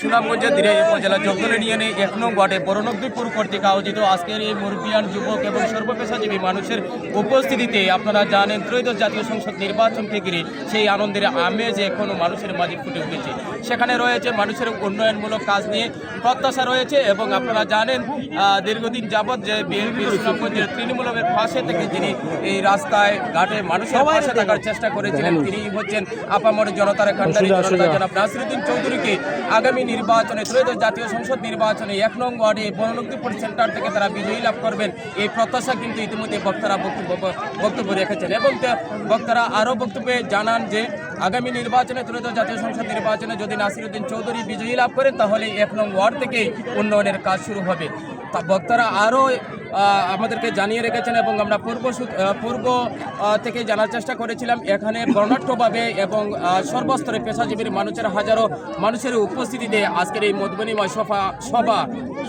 সুনামগঞ্জের দিরাই উপজেলা জগদল ইউনিয়নে ১ নং ওয়ার্ডে বড়নকদীপুর কর্তৃক আয়োজিত আজকের এই মুরব্বিয়ান যুবক এবং সর্বপেশাজীবী মানুষের উপস্থিতিতে আপনারা জানেন ত্রয়োদশ জাতীয় সংসদ নির্বাচনকে ঘিরে সেই আনন্দের আমেজ এখনও মানুষের মাঝে ফুটে উঠেছে। সেখানে রয়েছে মানুষের উন্নয়নমূলক কাজ নিয়ে প্রত্যাশা রয়েছে এবং আপনারা জানেন দীর্ঘদিন যাবৎ যে বিএনপি সুনামগঞ্জের তৃণমূলের পাশে থেকে যিনি এই রাস্তায় ঘাটে মানুষের পাশে থাকার চেষ্টা করেছিলেন তিনি হচ্ছেন আপামর জনতার কান্ডারি জনাব নাসিরউদ্দিন চৌধুরীকে আগামী নির্বাচনে ত্রয়োদশ জাতীয় সংসদ নির্বাচনে ১ নং ওয়ার্ডে বড়নকদীপুর সেন্টার থেকে তারা বিজয়ী লাভ করবেন এই প্রত্যাশা কিন্তু ইতিমধ্যে বক্তারা বক্তব্য রেখেছেন এবং বক্তারা আরও বক্তব্যে জানান যে আগামী নির্বাচনে ত্রয়োদশ জাতীয় সংসদ নির্বাচনে যদি নাসিরউদ্দিন চৌধুরী বিজয়ী লাভ করেন তাহলে ১ নং ওয়ার্ড থেকেই উন্নয়নের কাজ শুরু হবে। তা বক্তারা আরও আমাদেরকে জানিয়ে রেখেছেন এবং আমরা পূর্ব থেকে জানার চেষ্টা করেছিলাম এখানে বর্ণাঢ্যভাবে এবং সর্বস্তরে পেশাজীবীর মানুষের হাজারো মানুষের উপস্থিতিতে আজকের এই মতবিনিময় সভা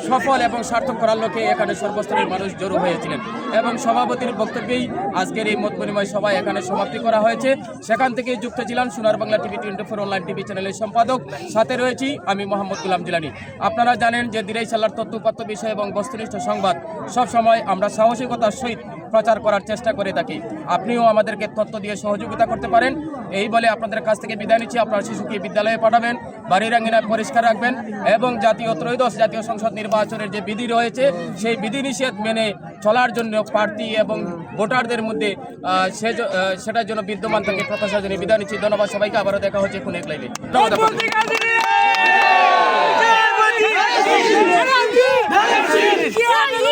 সফল এবং সার্থক করার লক্ষ্যে এখানে সর্বস্তরের মানুষ জড়ো হয়েছিলেন এবং সভাপতির বক্তব্যেই আজকের এই মতবিনিময় সভা এখানে সমাপ্তি করা হয়েছে। সেখান থেকে যুক্ত ছিলাম সোনার বাংলা টিভি 24 অনলাইন টিভি চ্যানেলের সম্পাদক, সাথে রয়েছি আমি মোহাম্মদ গুলাম জিলানী। আপনারা জানেন যে দিরাই সাল্লার তথ্যপাত্য বিষয় এবং বস্তুনিষ্ঠ সংবাদ সবসময় আমরা সাহসিকতার সহিত প্রচার করার চেষ্টা করে থাকি। আপনিও আমাদেরকে তথ্য দিয়ে সহযোগিতা করতে পারেন। এই বলে আপনাদের কাছ থেকে বিদায় নিচ্ছি। আপনার শিশুকে বিদ্যালয়ে পাঠাবেন, বাড়ির আঙিনা পরিষ্কার রাখবেন এবং ত্রয়োদশ জাতীয় সংসদ নির্বাচনের যে বিধি রয়েছে সেই বিধিনিষেধ মেনে চলার জন্য প্রার্থী এবং ভোটারদের মধ্যে সেটার জন্য বিদ্যমান থাকে প্রত্যাশা জানিয়ে বিদায় নিচ্ছি। ধন্যবাদ সবাইকে। আবারও দেখা হচ্ছে কোন এক লাইভে। ধন্যবাদ।